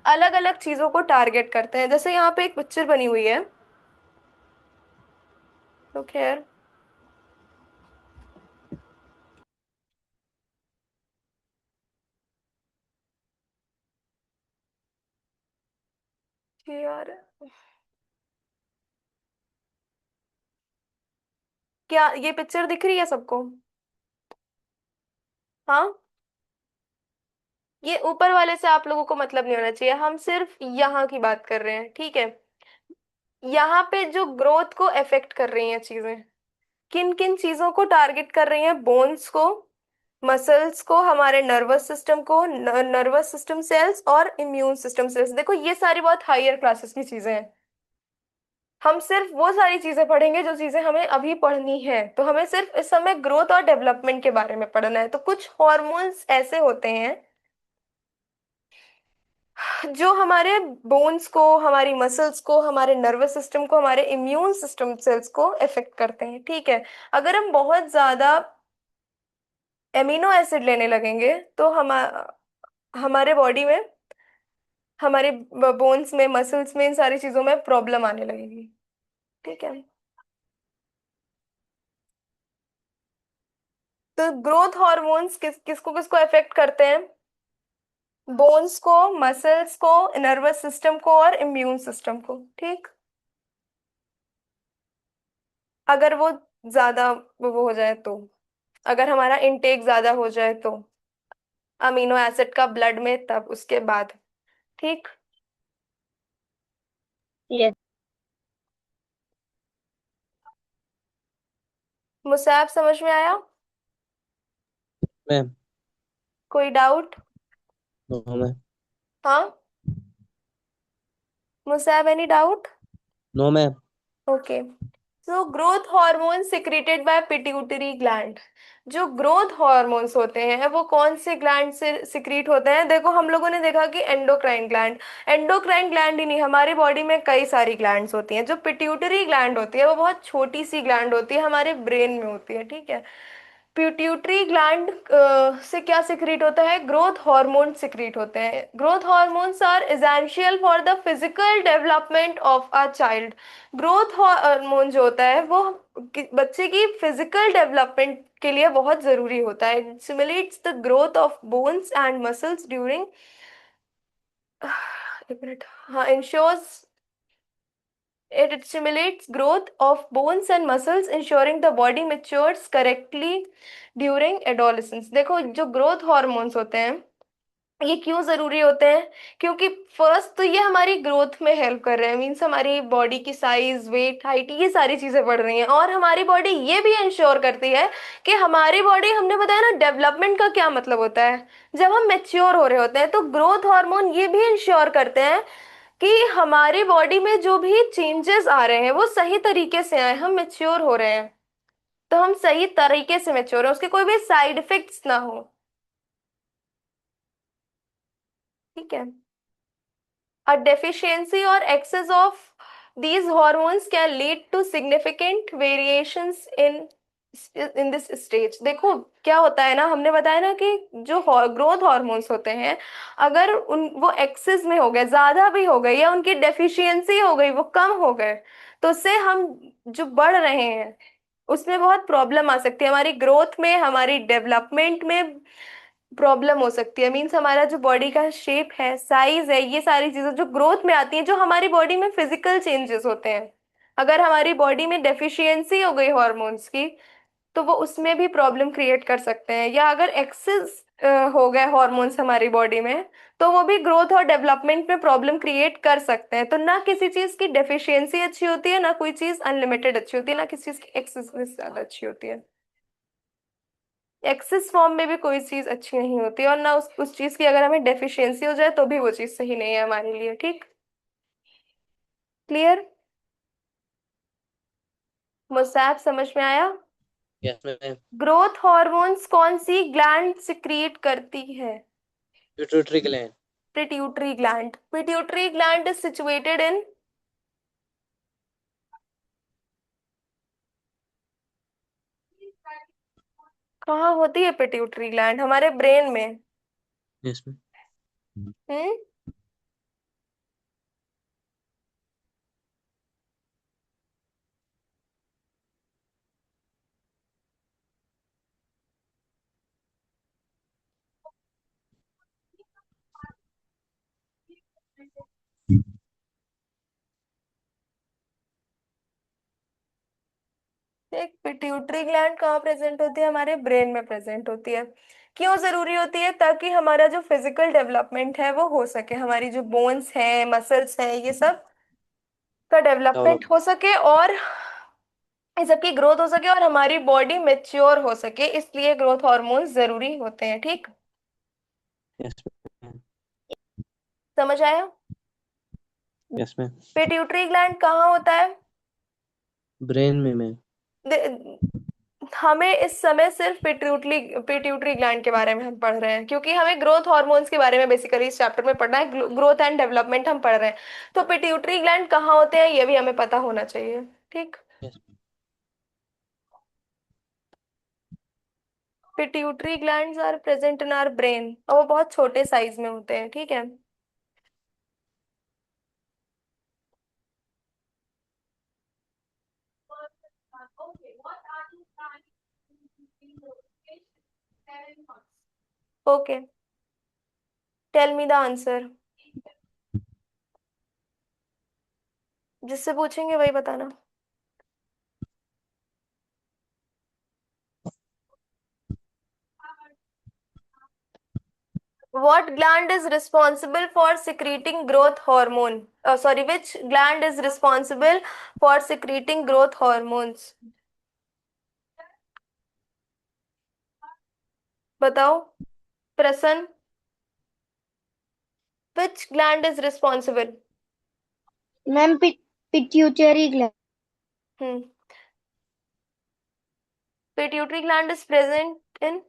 अलग अलग चीजों को टारगेट करते हैं। जैसे यहाँ पे एक पिक्चर बनी हुई है, तो खैर यार, क्या ये पिक्चर दिख रही है सबको? हाँ। ये ऊपर वाले से आप लोगों को मतलब नहीं होना चाहिए, हम सिर्फ यहाँ की बात कर रहे हैं। ठीक है। यहाँ पे जो ग्रोथ को अफेक्ट कर रही हैं चीजें, किन किन चीजों को टारगेट कर रही हैं? बोन्स को, मसल्स को, हमारे नर्वस सिस्टम को, नर्वस सिस्टम सेल्स और इम्यून सिस्टम सेल्स। देखो ये सारी बहुत हायर क्लासेस की चीजें हैं। हम सिर्फ वो सारी चीजें पढ़ेंगे जो चीजें हमें अभी पढ़नी है, तो हमें सिर्फ इस समय ग्रोथ और डेवलपमेंट के बारे में पढ़ना है। तो कुछ हॉर्मोन्स ऐसे होते हैं जो हमारे बोन्स को, हमारी मसल्स को, हमारे नर्वस सिस्टम को, हमारे इम्यून सिस्टम सेल्स को इफेक्ट करते हैं। ठीक है। अगर हम बहुत ज्यादा एमिनो एसिड लेने लगेंगे तो हमारे बॉडी में, हमारे बोन्स में, मसल्स में, इन सारी चीजों में प्रॉब्लम आने लगेगी। ठीक है। तो ग्रोथ हार्मोन्स किसको किसको इफेक्ट करते हैं? बोन्स को, मसल्स को, नर्वस सिस्टम को और इम्यून सिस्टम को। ठीक। अगर वो ज्यादा वो हो जाए तो, अगर हमारा इनटेक ज्यादा हो जाए तो अमीनो एसिड का ब्लड में, तब उसके बाद। ठीक। Yes. मुसाब, समझ में आया? Ma'am. कोई डाउट? No ma'am. हाँ, Musab, any doubt? No ma'am. Okay. So growth hormone secreted by pituitary gland. जो ग्रोथ हार्मोन्स होते हैं वो कौन से ग्लैंड से सिक्रीट होते हैं? देखो हम लोगों ने देखा कि एंडोक्राइन ग्लैंड, एंडोक्राइन ग्लैंड ही नहीं, हमारी बॉडी में कई सारी ग्लैंड्स होती हैं। जो पिट्यूटरी ग्लैंड होती है वो बहुत छोटी सी ग्लैंड होती है, हमारे ब्रेन में होती है। ठीक है। पिट्यूटरी ग्लैंड से क्या सिक्रीट होता है? ग्रोथ हार्मोन सिक्रीट होते हैं। Growth hormones are essential for the physical development of a child. Growth hormone जो होता है वो बच्चे की फिजिकल डेवलपमेंट के लिए बहुत जरूरी होता है. It stimulates the growth of bones and muscles during एक मिनट. हाँ, ensures it stimulates growth of bones and muscles, ensuring the body matures correctly during adolescence. देखो, जो ग्रोथ हार्मोन्स होते हैं ये क्यों जरूरी होते हैं? क्योंकि फर्स्ट तो ये हमारी ग्रोथ में हेल्प कर रहे हैं, मीन्स हमारी बॉडी की साइज, वेट, हाइट, ये सारी चीजें बढ़ रही हैं. और हमारी बॉडी ये भी इंश्योर करती है कि हमारी बॉडी, हमने बताया ना डेवलपमेंट का क्या मतलब होता है, जब हम मेच्योर हो रहे होते हैं. तो ग्रोथ हार्मोन ये भी इंश्योर करते हैं कि हमारी बॉडी में जो भी चेंजेस आ रहे हैं वो सही तरीके से आए, हम मेच्योर हो रहे हैं. तो हम सही तरीके से मेच्योर हैं, उसके कोई भी साइड इफेक्ट्स ना हो. ठीक है. A deficiency or excess of these hormones can lead to significant variations in this stage. देखो क्या होता है ना, हमने बताया ना कि जो ग्रोथ हार्मोन्स होते हैं, अगर उन वो एक्सेस में हो गए, ज्यादा भी हो गए, या उनकी डेफिशिएंसी हो गई, वो कम हो गए, तो उससे हम जो बढ़ रहे हैं उसमें बहुत प्रॉब्लम आ सकती है. हमारी ग्रोथ में, हमारी डेवलपमेंट में प्रॉब्लम हो सकती है. मीन्स हमारा जो बॉडी का शेप है, साइज है, ये सारी चीजें जो ग्रोथ में आती हैं, जो हमारी बॉडी में फिजिकल चेंजेस होते हैं, अगर हमारी बॉडी में डेफिशिएंसी हो गई हॉर्मोन्स की, तो वो उसमें भी प्रॉब्लम क्रिएट कर सकते हैं. या अगर एक्सेस हो गए हॉर्मोन्स हमारी बॉडी में, तो वो भी ग्रोथ और डेवलपमेंट में प्रॉब्लम क्रिएट कर सकते हैं. तो ना किसी चीज की डेफिशिएंसी अच्छी होती है, ना कोई चीज अनलिमिटेड अच्छी होती है, ना किसी चीज की एक्सेस ज्यादा अच्छी होती है. एक्सेस फॉर्म में भी कोई चीज अच्छी नहीं होती, और ना उस चीज की अगर हमें डेफिशिएंसी हो जाए तो भी वो चीज सही नहीं है हमारे लिए. ठीक, क्लियर? मुसाब, समझ में आया? Yes ma'am. ग्रोथ हॉर्मोन्स कौन सी ग्लैंड सिक्रीट करती है? Pituitary gland. Pituitary gland. Pituitary gland is situated in, कहाँ होती है पिट्यूटरी ग्लैंड? हमारे ब्रेन में. Yes ma'am. हम्म. एक पिट्यूटरी ग्लैंड कहाँ प्रेजेंट होती है? हमारे ब्रेन में प्रेजेंट होती है. क्यों जरूरी होती है? ताकि हमारा जो फिजिकल डेवलपमेंट है वो हो सके, हमारी जो बोन्स हैं, मसल्स हैं, ये सब का डेवलपमेंट डेवलप. हो सके, और इस सब की ग्रोथ हो सके, और हमारी बॉडी मेच्योर हो सके, इसलिए ग्रोथ हार्मोन्स जरूरी होते हैं. ठीक, यस मैम. समझ आया? Yes ma'am. पिट्यूटरी ग्लैंड कहाँ होता है? ब्रेन में मैम. हमें इस समय सिर्फ पिट्यूटरी पिट्यूटरी ग्लैंड के बारे में हम पढ़ रहे हैं, क्योंकि हमें ग्रोथ हार्मोन्स के बारे में बेसिकली इस चैप्टर में पढ़ना है. ग्रोथ एंड डेवलपमेंट हम पढ़ रहे हैं, तो पिट्यूटरी ग्लैंड कहाँ होते हैं ये भी हमें पता होना चाहिए. ठीक, yes. Pituitary glands are present in our brain, और वो बहुत छोटे साइज में होते हैं. ठीक है. Okay, tell me the answer. जिससे पूछेंगे वही बताना. What gland is responsible for secreting growth hormone? Sorry, which gland is responsible for secreting growth hormones? बताओ, प्रसन्न. Which gland is responsible? Ma'am pituitary gland. Hmm. Pituitary gland is present in.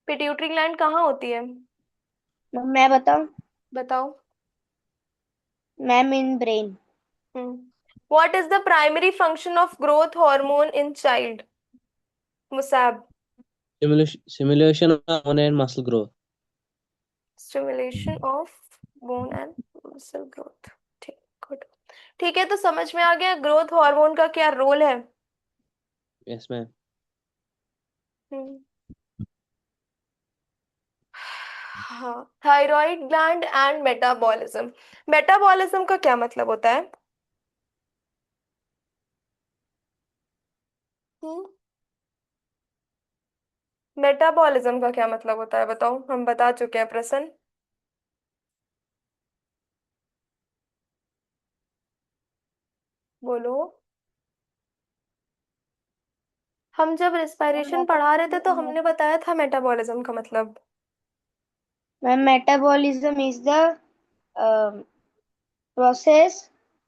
Pituitary gland कहाँ होती है? मैं बताऊं? बताओ. Ma'am in brain. Hmm. What is the primary function of growth hormone in child? Musab. Simulation of bone and muscle growth. Stimulation of bone and muscle growth. ठीक, गुड. ठीक है, तो समझ में आ गया ग्रोथ हार्मोन का क्या रोल है. Yes, ma'am. हम्म, हाँ, thyroid gland and metabolism. Metabolism का क्या मतलब होता है? हम्म, मेटाबॉलिज्म का क्या मतलब होता है बताओ, हम बता चुके हैं प्रश्न। बोलो। हम जब रिस्पायरेशन पढ़ा रहे थे तो हमने बताया था मेटाबॉलिज्म का मतलब। Ma'am, metabolism is the process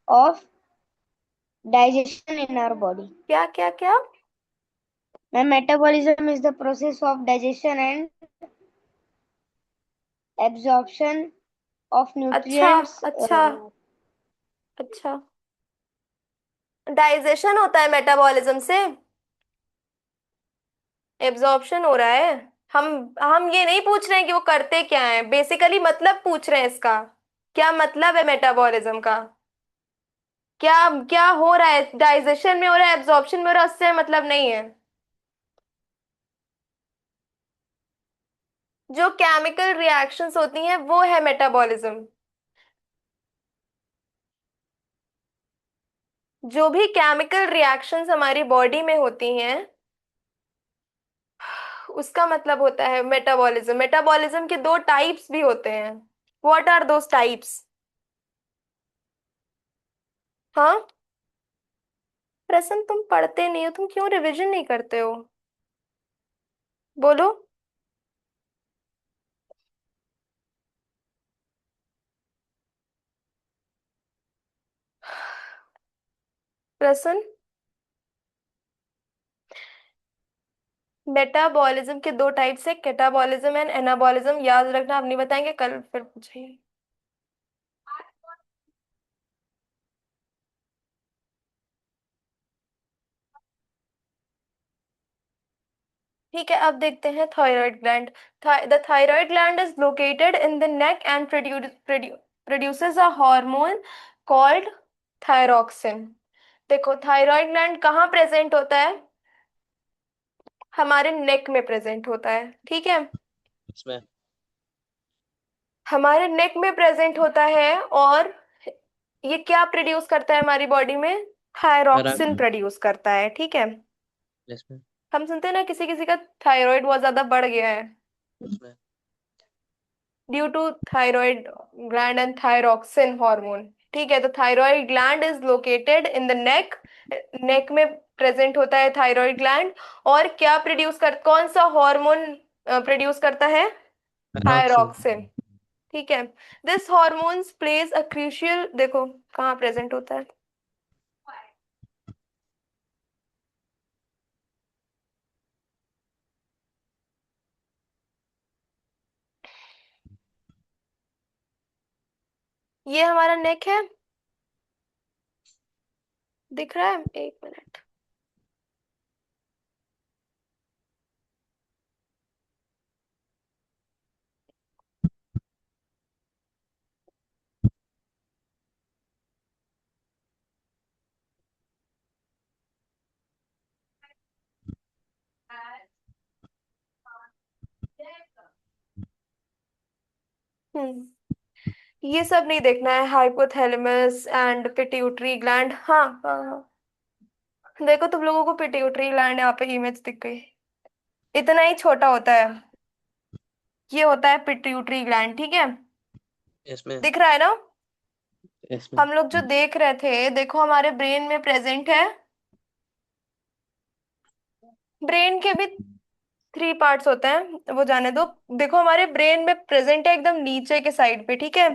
of digestion in our body. क्या क्या क्या? Ma'am, metabolism is the process of digestion and absorption of अच्छा nutrients. अच्छा अच्छा, डाइजेशन होता है मेटाबॉलिज्म से? एब्जॉर्प्शन हो रहा है? हम ये नहीं पूछ रहे हैं कि वो करते क्या है, बेसिकली मतलब पूछ रहे हैं इसका। क्या मतलब है मेटाबॉलिज्म का? क्या क्या हो रहा है, डाइजेशन में हो रहा है, एब्जॉर्प्शन में हो रहा है, उससे मतलब नहीं है। जो केमिकल रिएक्शंस होती हैं वो है मेटाबॉलिज्म। जो भी केमिकल रिएक्शंस हमारी बॉडी में होती हैं उसका मतलब होता है मेटाबॉलिज्म। मेटाबॉलिज्म के दो टाइप्स भी होते हैं। What are those types? हाँ, प्रसन्न तुम पढ़ते नहीं हो, तुम क्यों रिवीजन नहीं करते हो? बोलो। प्रसन्न, मेटाबॉलिज्म के दो टाइप्स है, कैटाबॉलिज्म एंड एनाबॉलिज्म। याद रखना, आप नहीं बताएंगे कल फिर पूछिए। ठीक है, अब देखते हैं thyroid gland. The thyroid gland is located in the neck and produces a hormone called thyroxine. देखो, थायराइड ग्लैंड कहाँ प्रेजेंट होता है? हमारे नेक में प्रेजेंट होता है, ठीक है। Yes, ma'am. हमारे नेक में प्रेजेंट होता है, और ये क्या प्रोड्यूस करता है हमारी बॉडी में? Thyroxine Thyroxine. प्रोड्यूस करता है, ठीक है। Yes, ma'am. हम सुनते हैं ना, किसी किसी का थायराइड बहुत ज्यादा बढ़ गया है Yes, ma'am. Due to thyroid gland and thyroxine hormone. ठीक है, तो thyroid gland is located in the neck. Neck में प्रेजेंट होता है थायराइड ग्लैंड। और क्या प्रोड्यूस कर, कौन सा हार्मोन प्रोड्यूस करता है? Thyroxine. थायरोक्सिन, ठीक है। This hormones plays a crucial, देखो कहाँ प्रेजेंट होता है। ये हमारा नेक है, दिख रहा है? एक मिनट। हम्म, ये सब नहीं देखना है, हाइपोथैलेमस एंड पिट्यूटरी ग्लैंड। हाँ हाँ हाँ, देखो तुम लोगों को पिट्यूटरी ग्लैंड यहाँ पे इमेज दिख गई। इतना ही छोटा होता है, ये होता है पिट्यूटरी ग्लैंड, ठीक है। Yes, ma'am. दिख रहा है ना? Yes, ma'am. हम लोग जो देख रहे थे, देखो हमारे ब्रेन में प्रेजेंट है। ब्रेन के भी थ्री पार्ट्स होते हैं, वो जाने दो। देखो हमारे ब्रेन में प्रेजेंट है एकदम नीचे के साइड पे, ठीक है।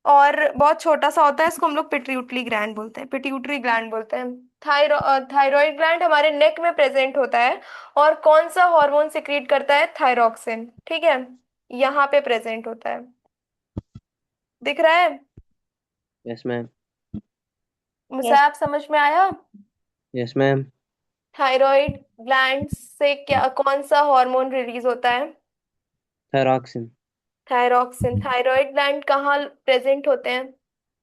और बहुत छोटा सा होता है, इसको हम लोग पिट्यूटरी ग्लैंड बोलते हैं, पिट्यूटरी ग्लैंड बोलते हैं। थायराइड ग्लैंड हमारे नेक में प्रेजेंट होता है। और कौन सा हार्मोन सिक्रीट करता है? थायरोक्सिन, ठीक है। यहाँ पे प्रेजेंट होता है, दिख रहा है? Yes, ma'am. Yes. मुझे आप समझ में आया? Yes, ma'am. थायराइड ग्लैंड से क्या, कौन सा हार्मोन रिलीज होता है? Thyroxine. थायरोक्सिन। थायराइड ग्लैंड कहाँ प्रेजेंट होते हैं?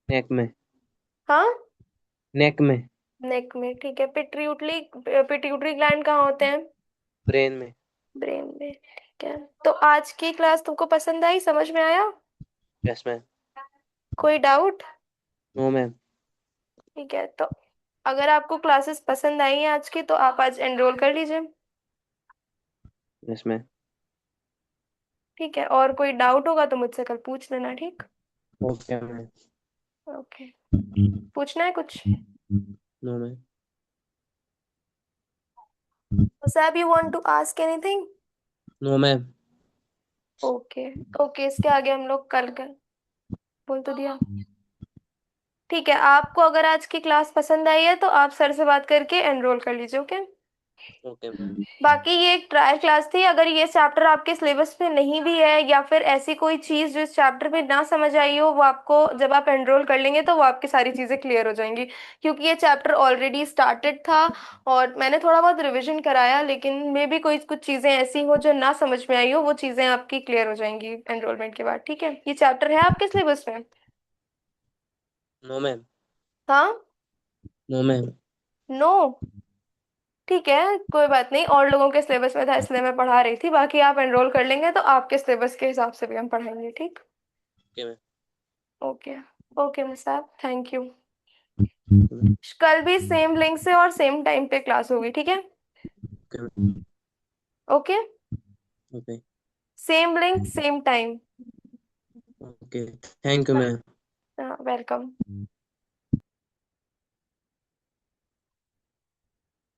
Neck में. हाँ, Neck में. नेक में, ठीक है। पिट्यूटरी ग्लैंड कहाँ होते हैं? ब्रेन में। ब्रेन में, ठीक है। तो आज की क्लास तुमको पसंद आई, समझ में आया? Yes ma'am. कोई डाउट? No ma'am. ठीक है, तो अगर आपको क्लासेस पसंद आई हैं आज की, तो आप आज एनरोल कर लीजिए। Yes ma'am. ठीक है, और कोई डाउट होगा तो मुझसे कल पूछ लेना, ठीक? Okay ma'am. ओके। पूछना है कुछ? No ma'am. सैब, you want to ask anything? No ma'am. Okay. Okay, इसके आगे हम लोग कल कर बोल तो दिया। ठीक है, आपको अगर आज की क्लास पसंद आई है तो आप सर से बात करके एनरोल कर लीजिए, ओके? Okay ma'am. बाकी ये एक ट्रायल क्लास थी। अगर ये चैप्टर आपके सिलेबस में नहीं भी है, या फिर ऐसी कोई चीज जो इस चैप्टर में ना समझ आई हो, वो आपको जब आप एनरोल कर लेंगे तो वो आपकी सारी चीजें क्लियर हो जाएंगी, क्योंकि ये चैप्टर ऑलरेडी स्टार्टेड था और मैंने थोड़ा बहुत रिवीजन कराया, लेकिन मे भी कोई कुछ चीजें ऐसी हो जो ना समझ में आई हो, वो चीजें आपकी क्लियर हो जाएंगी एनरोलमेंट के बाद, ठीक है? ये चैप्टर है आपके सिलेबस में? No ma'am. हाँ? No ma'am. नो? ठीक है, कोई बात नहीं, और लोगों के सिलेबस में था इसलिए मैं पढ़ा रही थी। बाकी आप एनरोल कर लेंगे तो आपके सिलेबस के हिसाब से भी हम पढ़ाएंगे, ठीक? Okay ma'am. ओके। ओके मिसाब, थैंक यू। ओके कल भी सेम लिंक से और सेम टाइम पे क्लास होगी, ठीक है? Ma'am. Okay. Okay. Same link same time. Okay, thank you ma'am. Welcome.